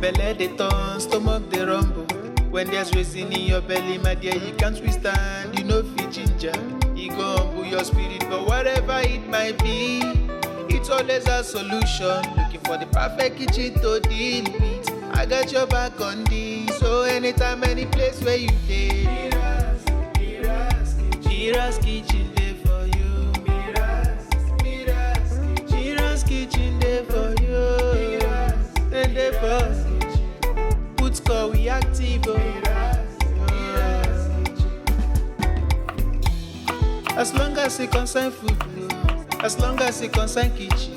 Belle dey turn, stomach dey rumble. When there's reason in your belly, my dear, you can't withstand. You know fit ginger, e go humble your spirit. But whatever it might be, it's always a solution. Looking for the perfect kitchen to deal with. I got your back on this. So anytime, any place where you dey, Mira's kitchen dey for you. Mira's kitchen dey for you. And dey for put score we active. As long as it concern food, as long as it concern kitchen,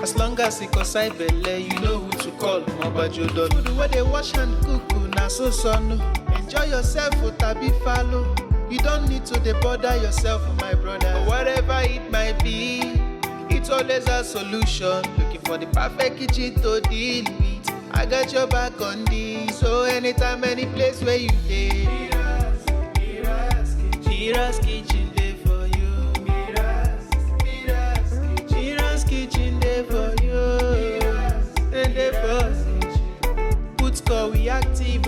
as long as it concern belle, you know who to call. Mobajo dolo. Food where they wash and cook, na so no. Enjoy yourself, tabi follow. You don't need to dey bother yourself, my brother. But whatever it might be, it's always a solution. Looking for the perfect kitchen to deal with. I got your back on this. So anytime, any place where you dey, Mira's kitchen dey for you. Mira's kitchen dey for you. And dey for put score we active.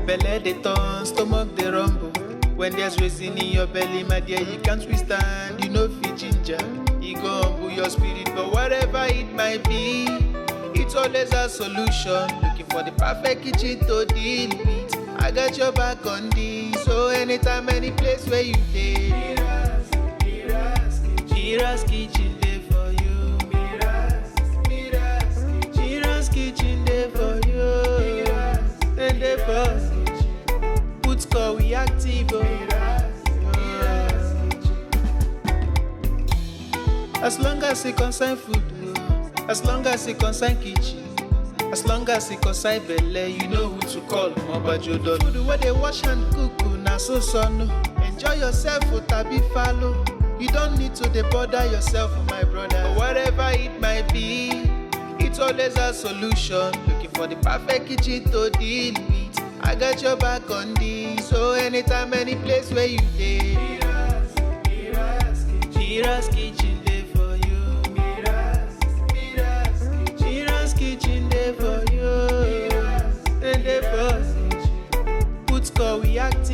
Belle dey turn, stomach dey rumble. When there's reason in your belly, my dear, you can't withstand. You know fit ginger, e go humble your spirit. But whatever it might be, it's always a solution. Looking for the perfect kitchen to deal with. I got your back on this. So anytime, any place where you dey, Mira's kitchen dey for you. Mira's kitchen dey for you. And dey for put score we active. As long as it concern food, as long as it concern kitchen, as long as it concern belle, you know who to call. Mobajo dolo. Food where they wash and cook, na so no. Enjoy yourself, tabi follow. You don't need to dey bother yourself, my brother. But whatever it might be, it's always a solution. Looking for the perfect kitchen to deal with. I got your back on this. So anytime, any place where you dey, Mira's kitchen dey for you. Mira's kitchen dey for you. And dey for put score we active.